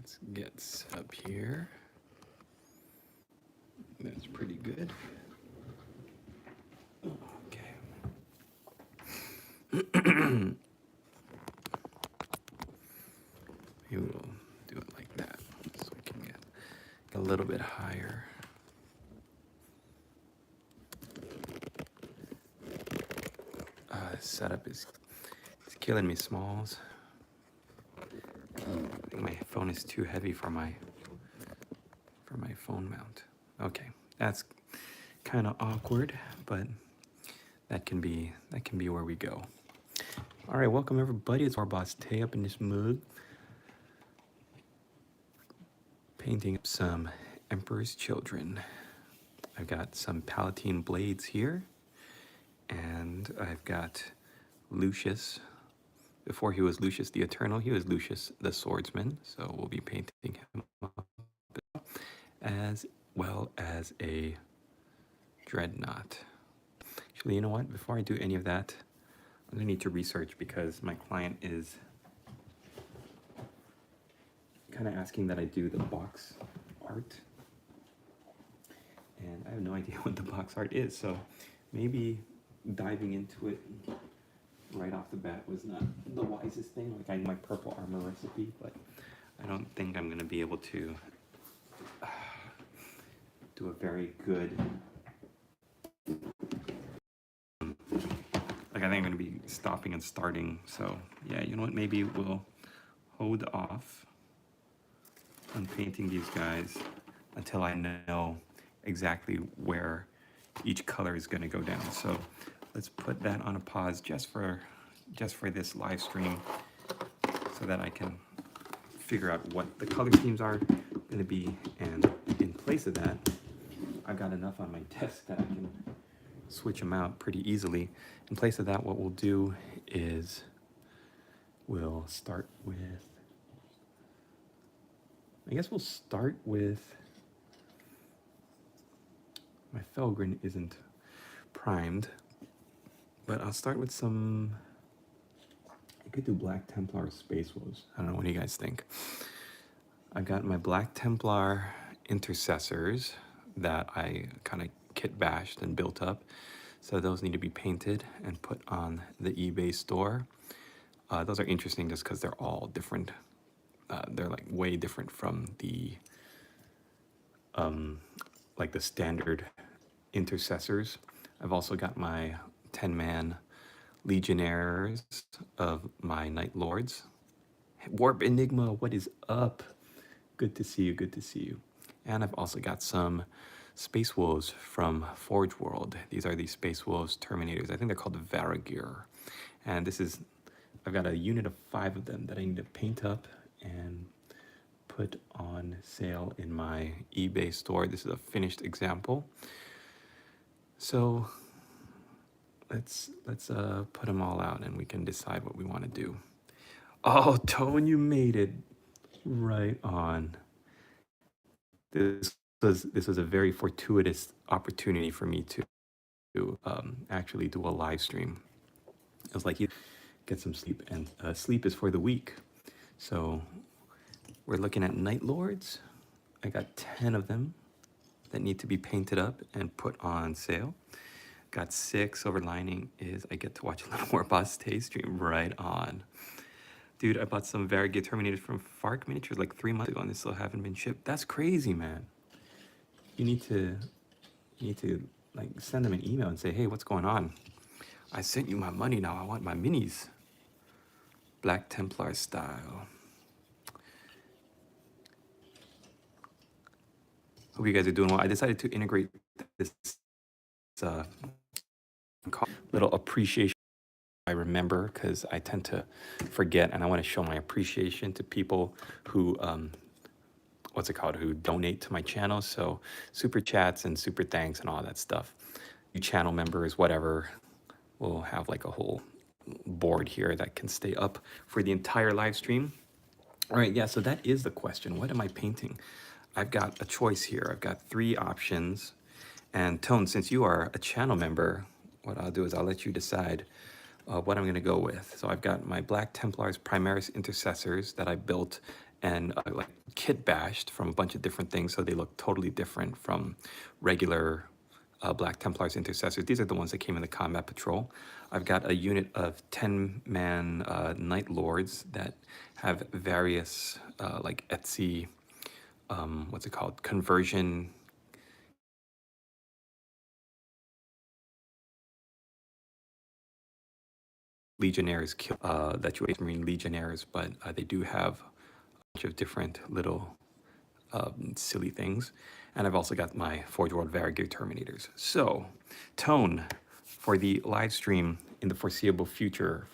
Let's get set up here. That's pretty good. Okay. We will do it like that so we can get a little bit higher. Setup is killing me, Smalls. I think my phone is too heavy for my phone mount. Okay, that's kind of awkward, but that can be where we go. All right, welcome everybody. It's our boss Tay up in this mug, painting up some Emperor's Children. I've got some Palatine blades here, and I've got Lucius. Before he was Lucius the Eternal, he was Lucius the Swordsman. So we'll be painting him up as well as a Dreadnought. Actually, you know what? Before I do any of that, I'm gonna need to research because my client is kind of asking that I do the box art. And I have no idea what the box art is. So maybe diving into it right off the bat was not the wisest thing. Like, I know my purple armor recipe, but I don't think I'm going to be able to do a very good, like, I think I'm going to be stopping and starting. So yeah, you know what, maybe we'll hold off on painting these guys until I know exactly where each color is going to go down. So let's put that on a pause just for this live stream so that I can figure out what the color schemes are going to be. And in place of that, I've got enough on my desk that I can switch them out pretty easily. In place of that, what we'll do is we'll start with, I guess we'll start with, my Felgrin isn't primed, but I'll start with some, I could do Black Templar Space Wolves. I don't know, what do you guys think? I've got my Black Templar Intercessors that I kind of kit bashed and built up. So those need to be painted and put on the eBay store. Those are interesting just because they're all different. They're like way different from the, like the standard Intercessors. I've also got my 10-man Legionnaires of my Night Lords. Warp Enigma, what is up? Good to see you, good to see you. And I've also got some Space Wolves from Forge World. These are the Space Wolves Terminators. I think they're called the Varagir. And this is, I've got a unit of 5 of them that I need to paint up and put on sale in my eBay store. This is a finished example. So let's put them all out and we can decide what we want to do. Oh, Tone, you made it. Right on. This was a very fortuitous opportunity for me to actually do a live stream. It was like, you get some sleep, and sleep is for the weak. So we're looking at Night Lords. I got 10 of them that need to be painted up and put on sale. Got 6. Overlining is I get to watch a little more Boss Tay stream. Right on. Dude, I bought some Variegated Terminators from Fark Miniatures like 3 months ago and they still haven't been shipped. That's crazy, man. You need to like send them an email and say, hey, what's going on? I sent you my money now. I want my minis. Black Templar style. Hope you guys are doing well. I decided to integrate this little appreciation. I remember because I tend to forget, and I want to show my appreciation to people who, what's it called, who donate to my channel. So super chats and super thanks and all that stuff. You channel members, whatever, we'll have like a whole board here that can stay up for the entire live stream. All right, yeah, so that is the question. What am I painting? I've got a choice here. I've got 3 options. And Tone, since you are a channel member, what I'll do is I'll let you decide what I'm going to go with. So I've got my Black Templars Primaris Intercessors that I built and like kit bashed from a bunch of different things, so they look totally different from regular Black Templars intercessors. These are the ones that came in the combat patrol. I've got a unit of 10-man Night Lords that have various like Etsy, what's it called, conversion legionnaires that you Marine legionnaires, but they do have a bunch of different little silly things. And I've also got my Forge World Varigir Terminators. So, Tone, for the live stream in the foreseeable future,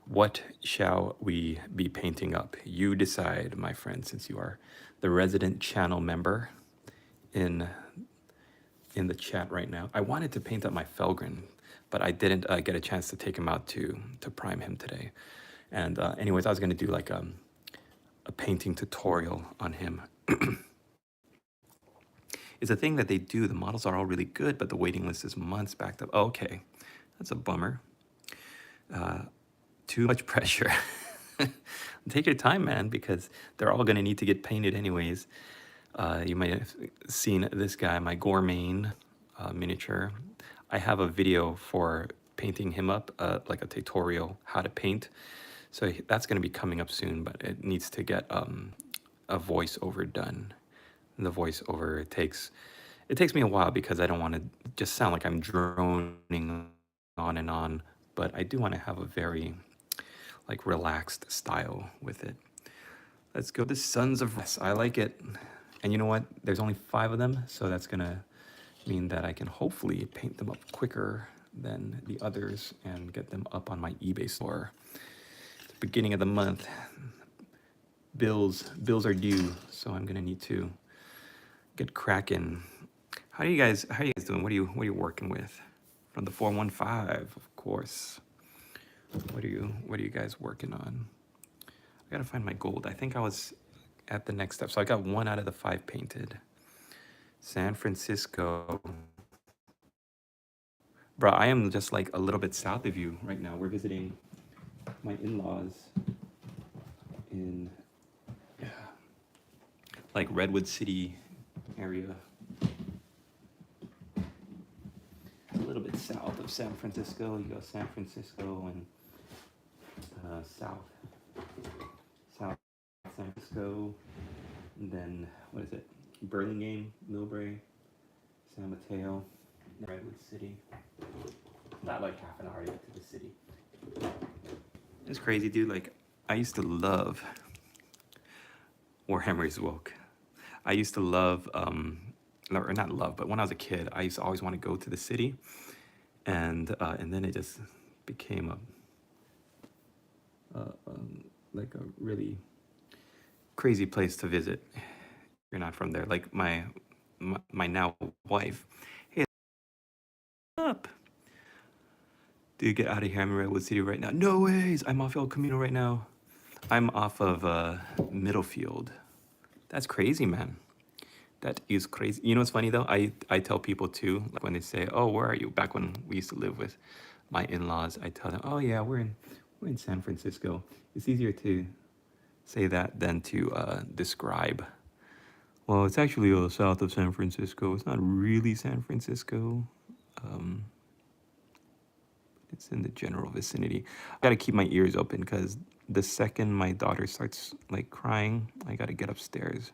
what shall we be painting up? You decide, my friend, since you are the resident channel member in the chat right now. I wanted to paint up my Felgrin, but I didn't get a chance to take him out to prime him today. And anyways, I was going to do like a painting tutorial on him. It's a thing that they do. The models are all really good, but the waiting list is months backed up. Oh, okay, that's a bummer. Too much pressure. Take your time, man, because they're all going to need to get painted anyways. You might have seen this guy, my Gourmane miniature. I have a video for painting him up, like a tutorial how to paint. So that's going to be coming up soon, but it needs to get a voiceover done. And the voiceover it takes me a while because I don't want to just sound like I'm droning on and on, but I do want to have a very like relaxed style with it. Let's go to Sons of Rest. I like it. And you know what? There's only 5 of them, so that's gonna mean that I can hopefully paint them up quicker than the others and get them up on my eBay store. It's the beginning of the month. Bills are due, so I'm gonna need to get cracking. How are you guys doing? What are you working with? From the 415, of course. What are you guys working on? I gotta find my gold. I think I was at the next step. So I got 1 out of the 5 painted. San Francisco. Bro, I am just like a little bit south of you right now. We're visiting my in-laws in like Redwood City area. A little bit south of San Francisco. You go San Francisco and south San Francisco, and then what is it? Burlingame, Millbrae, San Mateo, Redwood City. Not like half an hour to get to the city. It's crazy, dude. Like, I used to love Warhammer is woke. I used to love, or not love, but when I was a kid, I used to always want to go to the city, and then it just became like a really crazy place to visit. You're not from there. Like my now wife. Hey, what's up? Dude, get out of here. I'm in Redwood City right now. No ways. I'm off El Camino right now. I'm off of Middlefield. That's crazy, man. That is crazy. You know what's funny though? I tell people too, like when they say, "Oh, where are you?" Back when we used to live with my in-laws, I tell them, "Oh yeah, we're in San Francisco." It's easier to say that than to describe. Well, it's actually south of San Francisco. It's not really San Francisco. It's in the general vicinity. I gotta keep my ears open because the second my daughter starts like crying, I gotta get upstairs.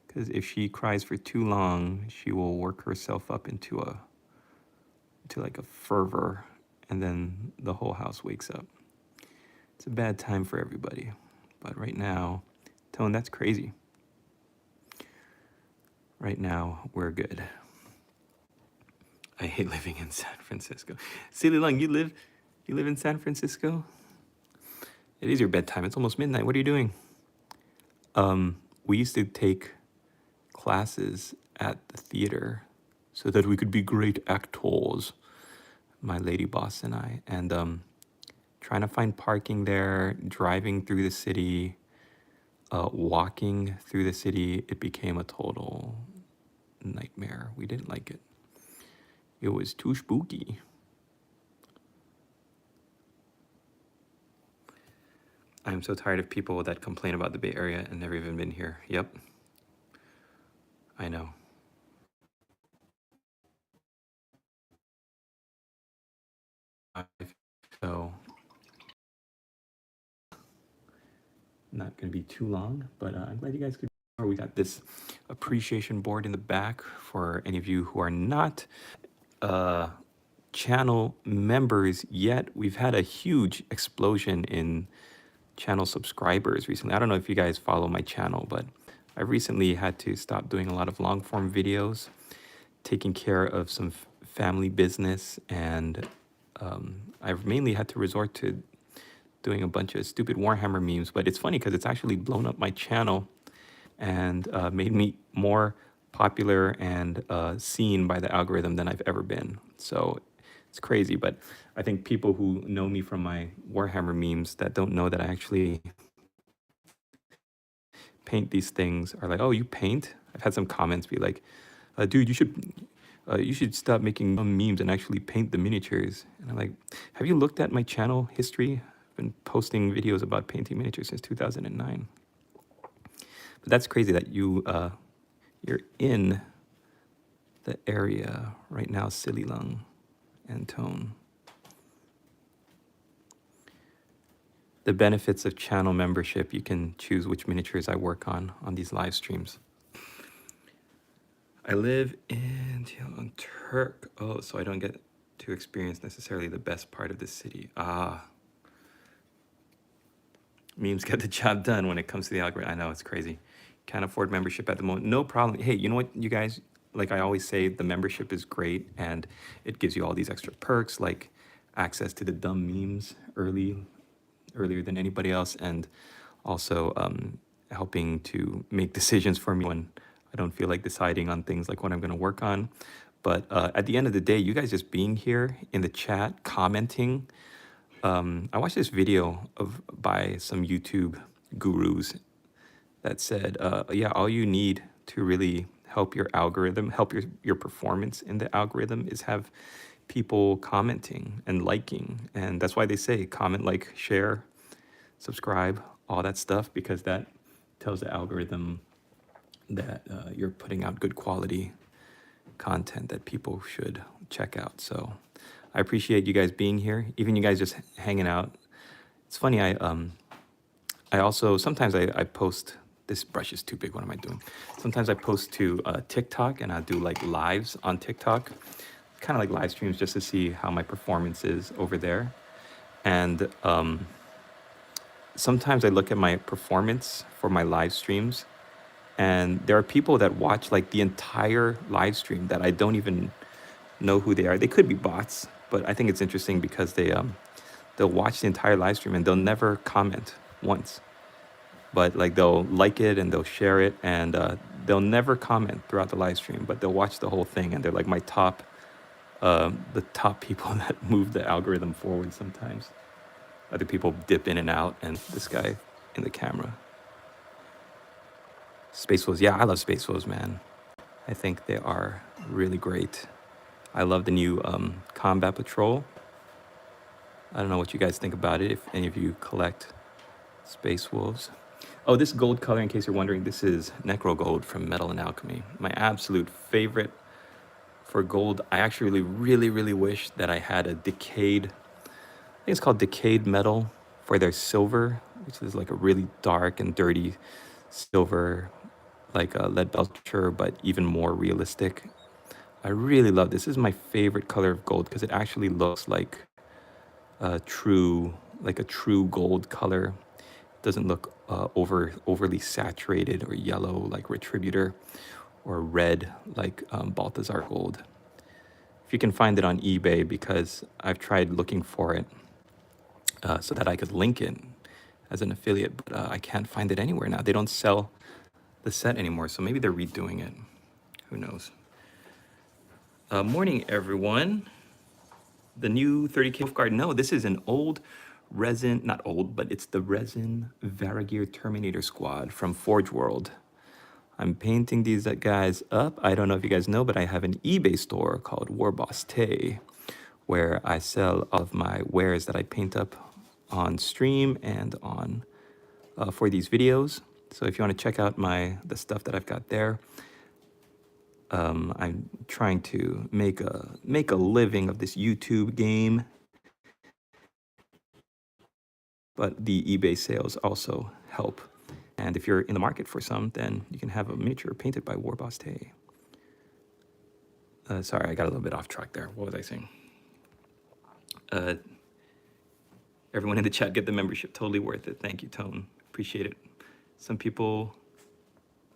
Because if she cries for too long, she will work herself up into like a fervor, and then the whole house wakes up. It's a bad time for everybody. But right now, Tone, that's crazy. Right now, we're good. I hate living in San Francisco. Silly Lung, you live in San Francisco? It is your bedtime. It's almost midnight. What are you doing? We used to take classes at the theater so that we could be great actors, my lady boss and I. And trying to find parking there, driving through the city, walking through the city, it became a total nightmare. We didn't like it. It was too spooky. I'm so tired of people that complain about the Bay Area and never even been here. Yep, I know. So not going to be too long, but I'm glad you guys could. We got this appreciation board in the back for any of you who are not channel members yet. We've had a huge explosion in channel subscribers recently. I don't know if you guys follow my channel, but I recently had to stop doing a lot of long form videos, taking care of some family business, and I've mainly had to resort to doing a bunch of stupid Warhammer memes. But it's funny because it's actually blown up my channel and made me more popular and seen by the algorithm than I've ever been. So it's crazy, but I think people who know me from my Warhammer memes that don't know that I actually paint these things are like, "Oh, you paint?" I've had some comments be like, "Dude, you should stop making memes and actually paint the miniatures." And I'm like, "Have you looked at my channel history? I've been posting videos about painting miniatures since 2009." But that's crazy that you're in the area right now, Silly Lung and Tone. The benefits of channel membership, you can choose which miniatures I work on these live streams. I live in Turk. Oh, so I don't get to experience necessarily the best part of the city. Ah, memes get the job done when it comes to the algorithm. I know, it's crazy. Can't afford membership at the moment. No problem. Hey, you know what, you guys, like I always say, the membership is great and it gives you all these extra perks like access to the dumb memes earlier than anybody else, and also helping to make decisions for me when I don't feel like deciding on things like what I'm going to work on. But at the end of the day, you guys just being here in the chat, commenting. I watched this video by some YouTube gurus that said, yeah, all you need to really help your algorithm, help your performance in the algorithm is have people commenting and liking. And that's why they say comment, like, share, subscribe, all that stuff, because that tells the algorithm that you're putting out good quality content that people should check out. So I appreciate you guys being here, even you guys just hanging out. It's funny, I also, sometimes I post, this brush is too big, what am I doing? Sometimes I post to TikTok, and I do like lives on TikTok, kind of like live streams, just to see how my performance is over there. And sometimes I look at my performance for my live streams, and there are people that watch like the entire live stream that I don't even know who they are. They could be bots, but I think it's interesting because they'll watch the entire live stream and they'll never comment once. But like they'll like it and they'll share it, and they'll never comment throughout the live stream, but they'll watch the whole thing, and they're like my top, the top people that move the algorithm forward sometimes. Other people dip in and out, and this guy in the camera. Space Wolves, yeah, I love Space Wolves, man. I think they are really great. I love the new Combat Patrol. I don't know what you guys think about it, if any of you collect Space Wolves. Oh, this gold color, in case you're wondering, this is Necro Gold from Metal and Alchemy. My absolute favorite for gold. I actually really wish that I had a Decayed, I think it's called Decayed Metal for their silver, which is like a really dark and dirty silver, like a lead belcher, but even more realistic. I really love this. This is my favorite color of gold because it actually looks like a true gold color. It doesn't look overly saturated or yellow like Retributor, or red like Balthazar Gold. If you can find it on eBay, because I've tried looking for it so that I could link it as an affiliate, but I can't find it anywhere now. They don't sell the set anymore, so maybe they're redoing it. Who knows? Morning, everyone. The new 30K Wolfguard. No, this is an old resin, not old, but it's the resin Varagir Terminator Squad from Forge World. I'm painting these guys up. I don't know if you guys know, but I have an eBay store called Warboss Tay, where I sell all of my wares that I paint up on stream and on for these videos. So if you want to check out the stuff that I've got there, I'm trying to make a living of this YouTube game, but the eBay sales also help. And if you're in the market for some, then you can have a miniature painted by Warboss Tay. Sorry, I got a little bit off track there. What was I saying? Everyone in the chat, get the membership. Totally worth it. Thank you, Tone. Appreciate it. Some people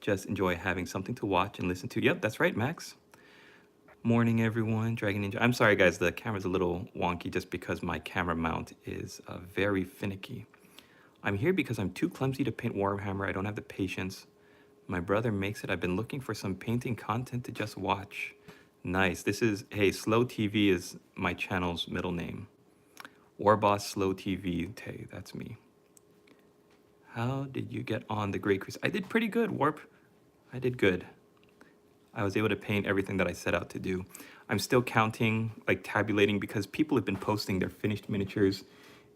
just enjoy having something to watch and listen to. Yep, that's right, Max. Morning, everyone. Dragon Ninja. I'm sorry, guys. The camera's a little wonky just because my camera mount is very finicky. I'm here because I'm too clumsy to paint Warhammer. I don't have the patience. My brother makes it. I've been looking for some painting content to just watch. Nice. This is, hey, Slow TV is my channel's middle name. Warboss Slow TV Tay, that's me. How did you get on the Great Crusade? I did pretty good, Warp. I did good. I was able to paint everything that I set out to do. I'm still counting, like tabulating, because people have been posting their finished miniatures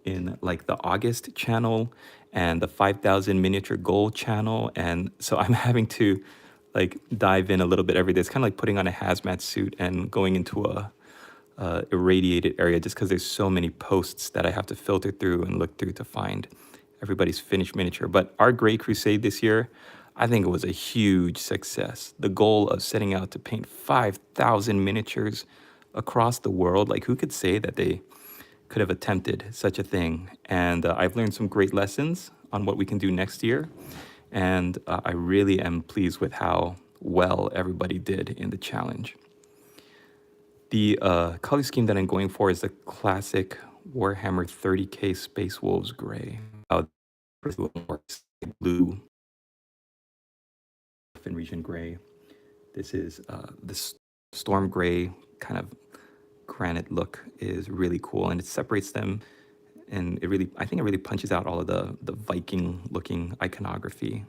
in like the August channel and the 5,000 miniature goal channel. And so I'm having to like dive in a little bit every day. It's kind of like putting on a hazmat suit and going into a irradiated area just because there's so many posts that I have to filter through and look through to find everybody's finished miniature. But our Great Crusade this year, I think it was a huge success. The goal of setting out to paint 5,000 miniatures across the world, like who could say that they could have attempted such a thing? And I've learned some great lessons on what we can do next year. And I really am pleased with how well everybody did in the challenge. The color scheme that I'm going for is the classic Warhammer 30K Space Wolves gray. Blue and region gray. This is this storm gray kind of granite look is really cool, and it separates them, and I think it really punches out all of the Viking looking iconography.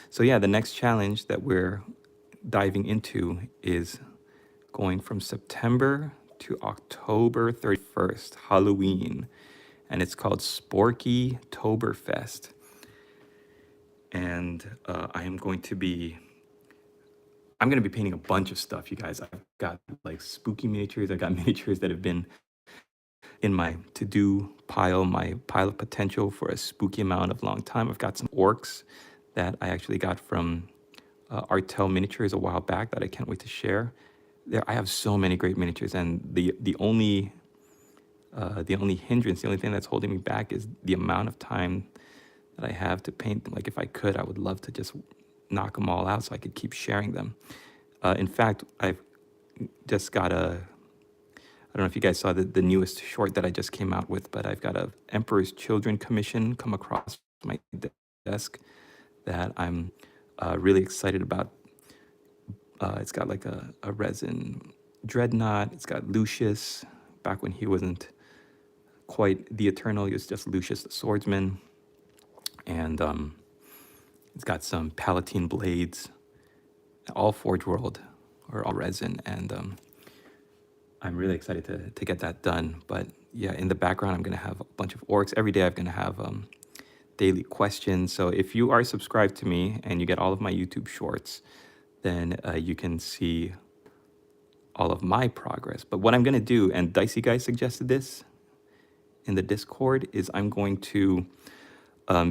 So yeah, the next challenge that we're diving into is going from September to October 31st, Halloween, and it's called Sporky Toberfest. And I'm going to be painting a bunch of stuff, you guys. I've got like spooky miniatures. I've got miniatures that have been in my to-do pile, my pile of potential for a spooky amount of long time. I've got some orcs that I actually got from Artel Miniatures a while back that I can't wait to share. I have so many great miniatures, and the only hindrance, the only thing that's holding me back is the amount of time that I have to paint them. Like if I could, I would love to just knock them all out so I could keep sharing them. In fact, I've just got I don't know if you guys saw the newest short that I just came out with, but I've got a Emperor's Children commission come across my desk that I'm really excited about. It's got like a resin dreadnought. It's got Lucius, back when he wasn't quite the Eternal, he was just Lucius the Swordsman. And it's got some Palatine blades, all Forge World or all resin. And I'm really excited to get that done. But yeah, in the background, I'm going to have a bunch of orcs. Every day I'm going to have daily questions. So if you are subscribed to me and you get all of my YouTube shorts, then you can see all of my progress. But what I'm going to do, and Dicey Guy suggested this in the Discord, is I'm going to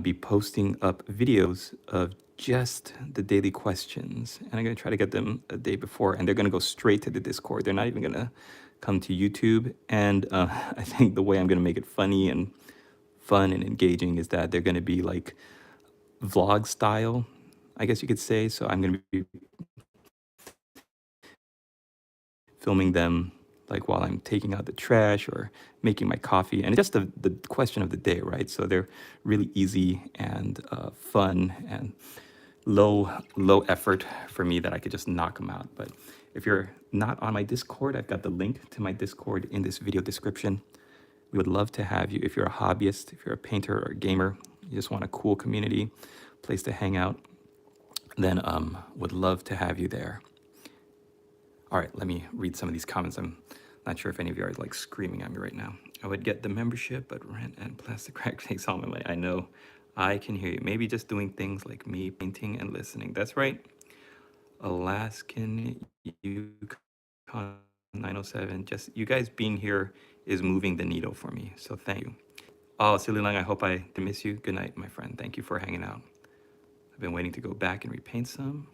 be posting up videos of just the daily questions, and I'm going to try to get them a day before, and they're going to go straight to the Discord. They're not even going to come to YouTube. And I think the way I'm going to make it funny and fun and engaging is that they're going to be like vlog style, I guess you could say. So I'm going to be filming them like while I'm taking out the trash or making my coffee, and it's just the question of the day, right? So they're really easy and fun and low effort for me that I could just knock them out. But if you're not on my Discord, I've got the link to my Discord in this video description. We would love to have you. If you're a hobbyist, if you're a painter or a gamer, you just want a cool community, place to hang out, then would love to have you there. All right, let me read some of these comments. I'm Not sure if any of you are like screaming at me right now. I would get the membership, but rent and plastic crack takes all my money. I know. I can hear you. Maybe just doing things like me, painting and listening. That's right. Alaskan Yukon 907. Just you guys being here is moving the needle for me. So thank you. Oh, Silly Lang, I hope I didn't miss you. Good night, my friend. Thank you for hanging out. I've been waiting to go back and repaint some.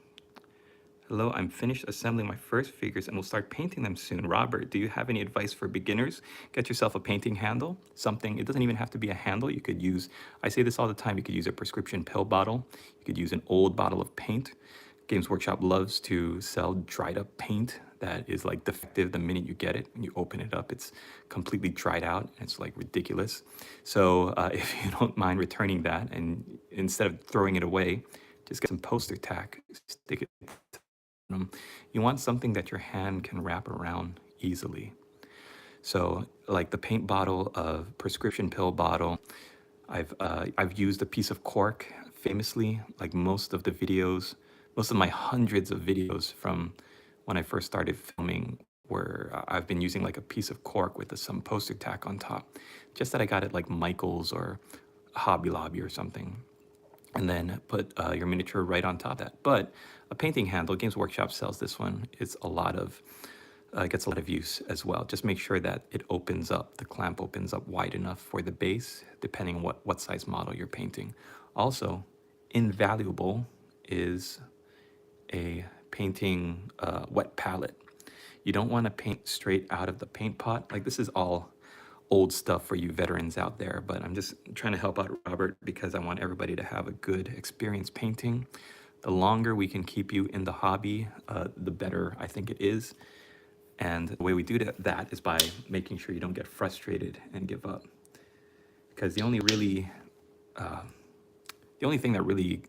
Hello, I'm finished assembling my first figures and will start painting them soon. Robert, do you have any advice for beginners? Get yourself a painting handle, something, it doesn't even have to be a handle. You could use, I say this all the time, you could use a prescription pill bottle. You could use an old bottle of paint. Games Workshop loves to sell dried up paint that is like defective the minute you get it. When you open it up, it's completely dried out. It's like ridiculous. So if you don't mind returning that, and instead of throwing it away, just get some poster tack, stick it. You want something that your hand can wrap around easily. So like the paint bottle, of prescription pill bottle, I've used a piece of cork famously, like most of the videos, most of my hundreds of videos from when I first started filming where I've been using like a piece of cork with some poster tack on top, just that I got at like Michael's or Hobby Lobby or something, and then put your miniature right on top of that. But a painting handle, Games Workshop sells this one. It's a lot of, gets a lot of use as well. Just make sure that it opens up, the clamp opens up wide enough for the base, depending on what size model you're painting. Also, invaluable is a painting wet palette. You don't want to paint straight out of the paint pot. Like this is all old stuff for you veterans out there, but I'm just trying to help out Robert because I want everybody to have a good experience painting. The longer we can keep you in the hobby, the better I think it is. And the way we do that is by making sure you don't get frustrated and give up. Because the only thing that really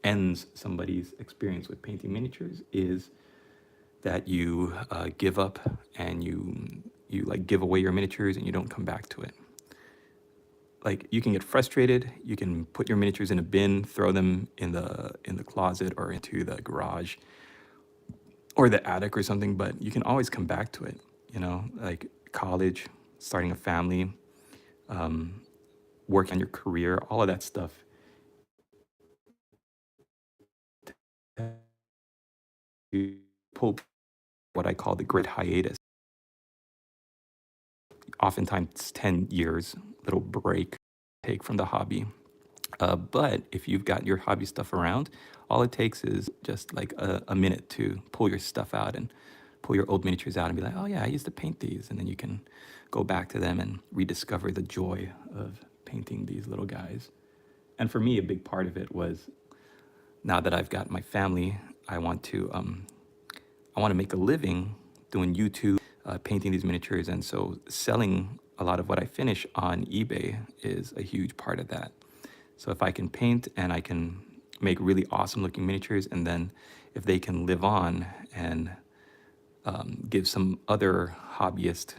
ends somebody's experience with painting miniatures is that you give up and you like give away your miniatures and you don't come back to it. Like you can get frustrated, you can put your miniatures in a bin, throw them in the closet or into the garage or the attic or something, but you can always come back to it, you know, like college, starting a family, working on your career, all of that stuff. You pull what I call the great hiatus. Oftentimes 10 years, little break take from the hobby. But if you've got your hobby stuff around, all it takes is just like a minute to pull your stuff out and pull your old miniatures out and be like, oh yeah, I used to paint these. And then you can go back to them and rediscover the joy of painting these little guys. And for me, a big part of it was now that I've got my family, I want to make a living doing YouTube, painting these miniatures. And so selling a lot of what I finish on eBay is a huge part of that. So if I can paint and I can make really awesome looking miniatures, and then if they can live on and give some other hobbyist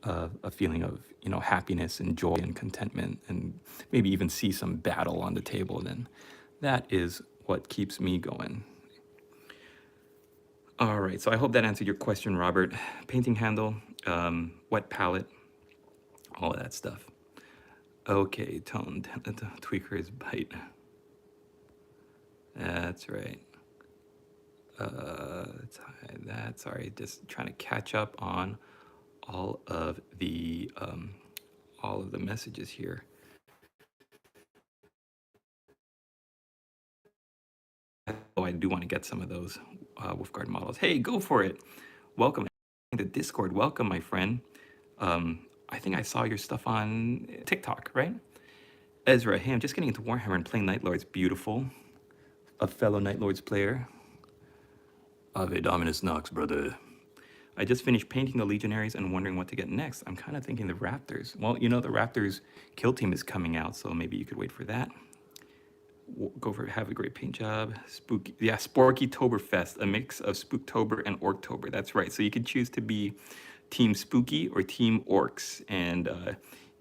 a feeling of, you know, happiness and joy and contentment, and maybe even see some battle on the table, then that is what keeps me going. All right, so I hope that answered your question, Robert. Painting handle, wet palette, all of that stuff. Okay, toned tweaker's bite. That's right. That's all right. Just trying to catch up on all of the messages here. Oh, I do want to get some of those Wolfguard models. Hey, go for it. Welcome to the Discord. Welcome, my friend. I think I saw your stuff on TikTok, right? Ezra, hey, I'm just getting into Warhammer and playing Night Lords. Beautiful. A fellow Night Lords player. Ave Dominus Nox, brother. I just finished painting the Legionaries and wondering what to get next. I'm kind of thinking the Raptors. Well, you know, the Raptors kill team is coming out, so maybe you could wait for that. Go for it. Have a great paint job. Spooky, yeah, Sporky-toberfest, a mix of Spooktober and Orktober. That's right. So you can choose to be Team Spooky or Team Orks, and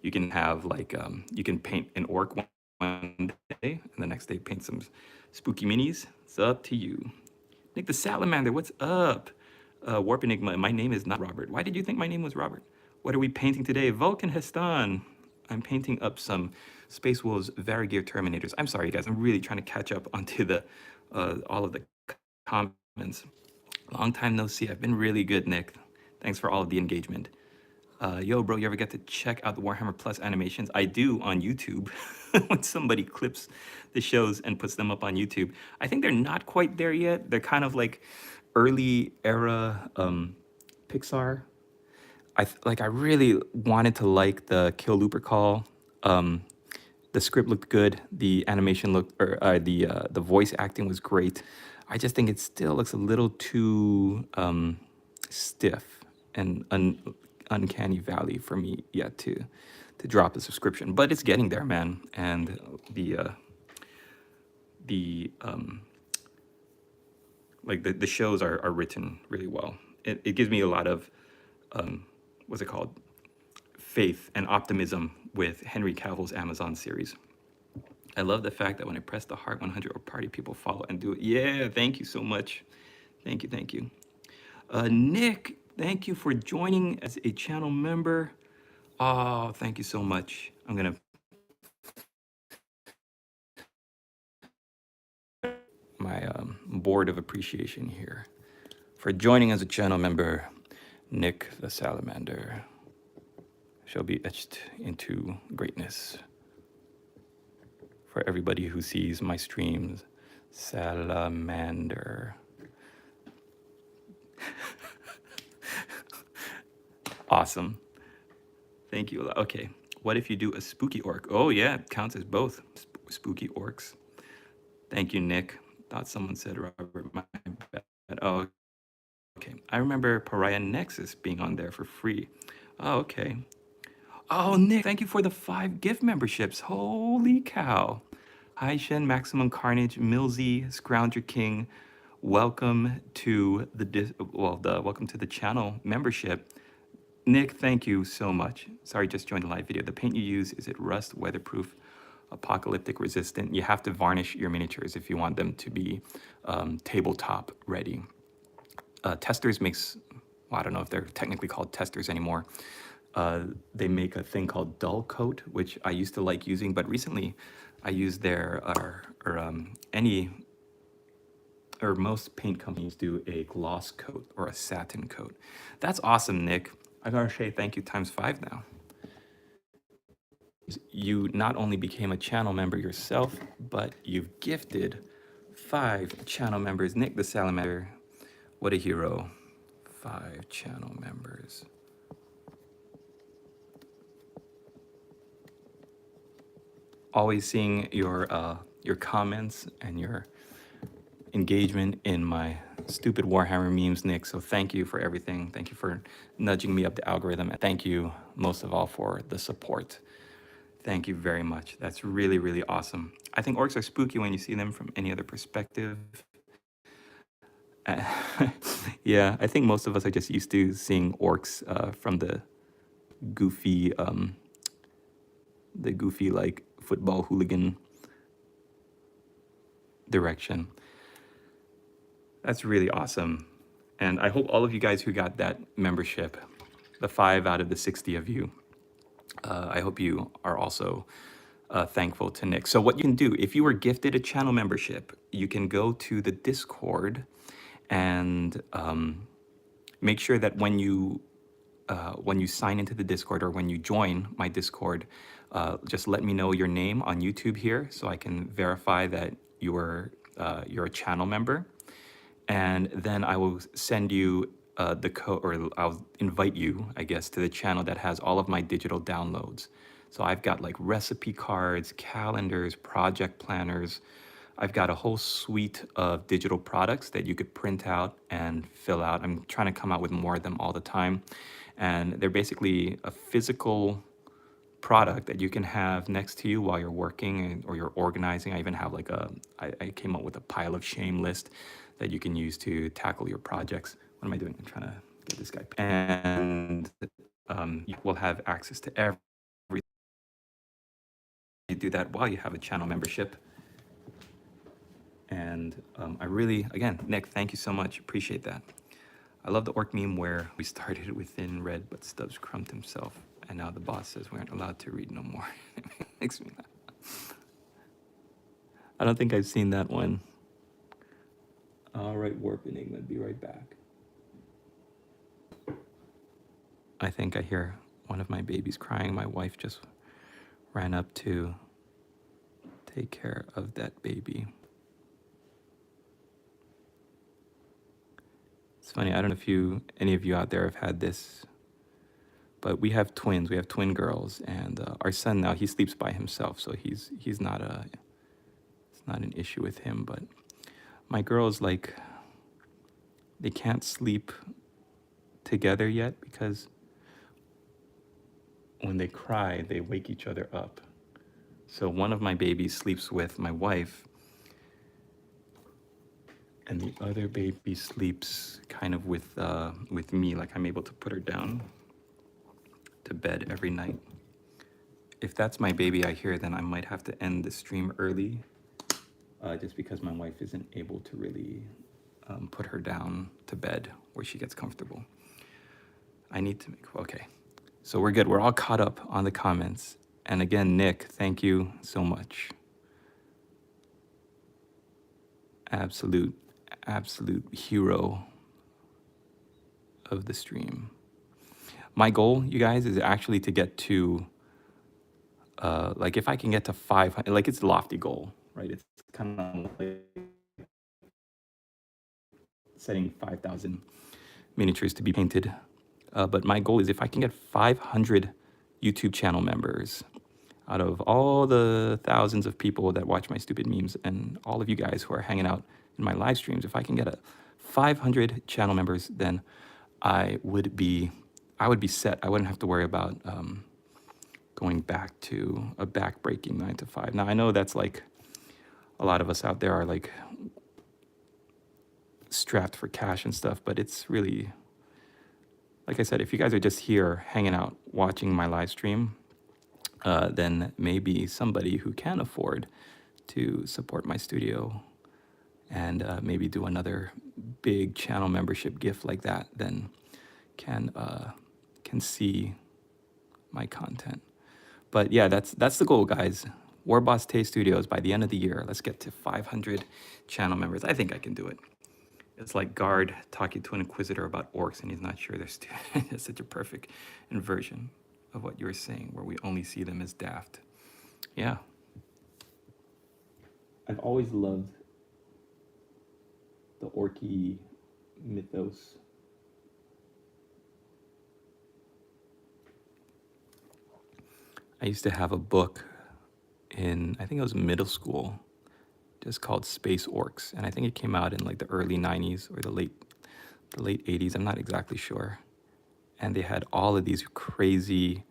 you can have like you can paint an orc one day, and the next day paint some spooky minis. It's up to you. Nick the Salamander, what's up? Warp Enigma, my name is not Robert. Why did you think my name was Robert? What are we painting today? Vulcan Heston. I'm painting up some Space Wolves Varigear Terminators. I'm sorry, guys. I'm really trying to catch up onto the all of the comments. Long time no see. I've been really good, Nick. Thanks for all of the engagement. Yo, bro, you ever get to check out the Warhammer Plus animations? I do on YouTube when somebody clips the shows and puts them up on YouTube. I think they're not quite there yet. They're kind of like early era Pixar. I really wanted to like the Kill Looper call. The script looked good. The animation looked, or the voice acting was great. I just think it still looks a little too stiff and uncanny valley for me yet to drop the subscription. But it's getting there, man. And the shows are written really well. It gives me a lot of what's it called, faith and optimism with Henry Cavill's Amazon series. I love the fact that when I press the Heart 100 or party, people follow and do it. Yeah, thank you so much. Thank you, thank you. Nick, thank you for joining as a channel member. Oh, thank you so much. I'm gonna my board of appreciation here for joining as a channel member. Nick the Salamander shall be etched into greatness for everybody who sees my streams. Salamander. Awesome. Thank you. Okay. What if you do a spooky orc? Oh, yeah, it counts as both. Spooky orcs. Thank you, Nick. Thought someone said Robert. My bad. Oh, okay. I remember Pariah Nexus being on there for free. Oh, okay. Oh, Nick, thank you for the 5 gift memberships. Holy cow. Hi, Shen, Maximum Carnage, Millsy, Scrounger King. Welcome to welcome to the channel membership. Nick, thank you so much. Sorry, just joined the live video. The paint you use, is it rust, weatherproof, apocalyptic resistant? You have to varnish your miniatures if you want them to be tabletop ready. Testers makes, well, I don't know if they're technically called testers anymore. They make a thing called dull coat, which I used to like using, but recently I use their, most paint companies do a gloss coat or a satin coat. That's awesome, Nick. I gotta say thank you ×5 now. You not only became a channel member yourself, but you've gifted 5 channel members. Nick the Salamander, what a hero. 5 channel members. Always seeing your comments and your engagement in my stupid Warhammer memes, Nick. So thank you for everything. Thank you for nudging me up the algorithm. And thank you most of all for the support. Thank you very much. That's really, really awesome. I think orcs are spooky when you see them from any other perspective. Yeah, I think most of us are just used to seeing orcs from the goofy like football hooligan direction. That's really awesome. And I hope all of you guys who got that membership, the 5 out of the 60 of you, I hope you are also thankful to Nick. So what you can do, if you were gifted a channel membership, you can go to the Discord and make sure that when you sign into the Discord or when you join my Discord, just let me know your name on YouTube here so I can verify that you're a channel member. And then I will send you the code, or I'll invite you, I guess, to the channel that has all of my digital downloads. So I've got like recipe cards, calendars, project planners. I've got a whole suite of digital products that you could print out and fill out. I'm trying to come out with more of them all the time. And they're basically a physical product that you can have next to you while you're working or you're organizing. I even have like I came up with a pile of shame list that you can use to tackle your projects. What am I doing? I'm trying to get this guy. And you will have access to everything. You do that while you have a channel membership. And I really, again, Nick, thank you so much. Appreciate that. I love the orc meme where we started within red, but Stubbs crumped himself, and now the boss says we aren't allowed to read no more. Makes me laugh. I don't think I've seen that one. All right, Warp Enigma, be right back. I think I hear one of my babies crying. My wife just ran up to take care of that baby. It's funny, I don't know if any of you out there have had this, but we have twins. We have twin girls, and our son now, he sleeps by himself, so he's not it's not an issue with him. But my girls, like, they can't sleep together yet because when they cry, they wake each other up. So one of my babies sleeps with my wife, and the other baby sleeps kind of with me. Like, I'm able to put her down to bed every night. If that's my baby I hear, then I might have to end the stream early, just because my wife isn't able to really put her down to bed where she gets comfortable. I need to make, okay. So we're good. We're all caught up on the comments. And again, Nick, thank you so much. Absolute hero of the stream. My goal, you guys, is actually to get to, like, if I can get to 500, like, it's a lofty goal, right? It's kind of like setting 5,000 miniatures to be painted. But my goal is if I can get 500 YouTube channel members out of all the thousands of people that watch my stupid memes and all of you guys who are hanging out in my live streams, if I can get 500 channel members, then I would be set. I wouldn't have to worry about going back to a back-breaking 9 to 5. Now, I know that's like a lot of us out there are like strapped for cash and stuff, but it's really, like I said, if you guys are just here hanging out, watching my live stream, then maybe somebody who can afford to support my studio and maybe do another big channel membership gift like that, then can see my content. But yeah, that's the goal, guys. Warboss Tay Studios, by the end of the year, let's get to 500 channel members. I think I can do it. It's like Guard talking to an Inquisitor about orcs, and he's not sure they're stupid. It's such a perfect inversion of what you were saying, where we only see them as daft. Yeah. I've always loved the orky mythos. I used to have a book in, I think it was middle school, just called Space Orks, and I think it came out in like the early 90s or the late 80s. I'm not exactly sure. And they had all of these crazy,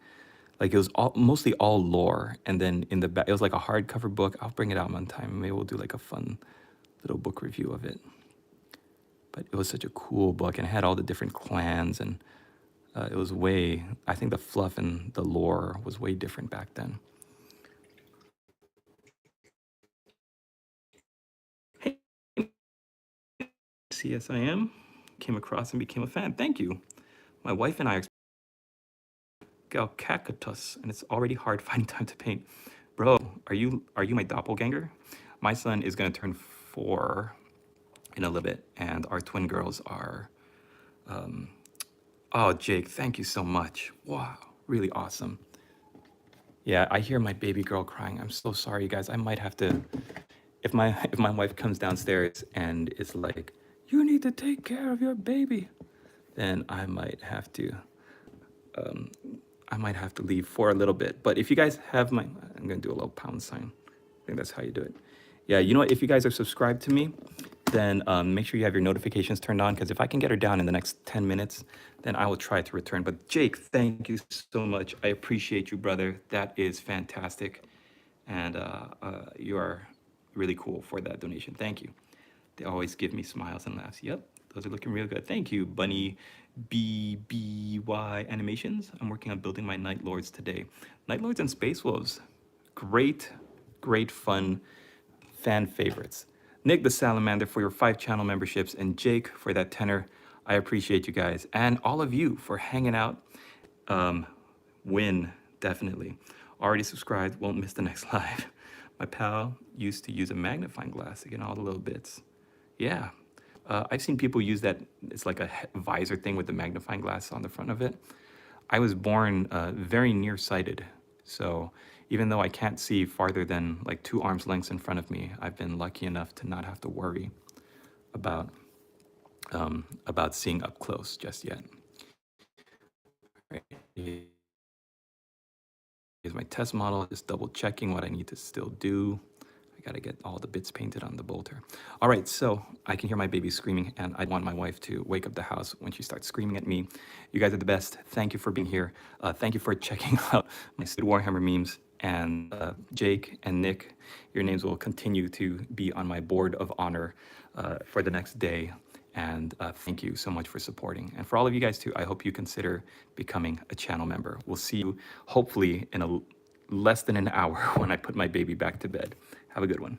like, it was mostly all lore, and then in the back it was like a hardcover book. I'll bring it out one time. Maybe we'll do like a fun little book review of it. But it was such a cool book, and it had all the different clans, and it was way, I think the fluff and the lore was way different back then. Hey, CSIM came across and became a fan. Thank you. My wife and I are Galcacatus, and it's already hard finding time to paint. Bro, are you my doppelganger? My son is gonna turn 4 in a little bit, and our twin girls are, oh, Jake, thank you so much. Wow, really awesome. Yeah, I hear my baby girl crying. I'm so sorry, you guys. I might have to, if my wife comes downstairs and is like, you need to take care of your baby, then I might have to leave for a little bit. But if you guys have my, I'm gonna do a little pound sign. I think that's how you do it. Yeah, you know what? If you guys are subscribed to me, then make sure you have your notifications turned on, because if I can get her down in the next 10 minutes, then I will try to return. But Jake, thank you so much. I appreciate you, brother. That is fantastic. And you are really cool for that donation. Thank you. They always give me smiles and laughs. Yep, those are looking real good. Thank you, Bunny BBY Animations. I'm working on building my Night Lords today. Night Lords and Space Wolves. Great, great fun, fan favorites. Nick the Salamander for your 5 channel memberships, and Jake for that tenor. I appreciate you guys and all of you for hanging out. Um, Win, definitely. Already subscribed, won't miss the next live. My pal used to use a magnifying glass to get all the little bits. Yeah. I've seen people use that. It's like a visor thing with the magnifying glass on the front of it. I was born very nearsighted. So even though I can't see farther than like 2 arms lengths in front of me, I've been lucky enough to not have to worry about seeing up close just yet. Right. Here's my test model, just double checking what I need to still do. I gotta get all the bits painted on the bolter. All right, so I can hear my baby screaming, and I want my wife to wake up the house when she starts screaming at me. You guys are the best. Thank you for being here. Thank you for checking out my Warhammer memes. And Jake and Nick, your names will continue to be on my board of honor for the next day. And thank you so much for supporting. And for all of you guys too, I hope you consider becoming a channel member. We'll see you hopefully in less than an hour when I put my baby back to bed. Have a good one.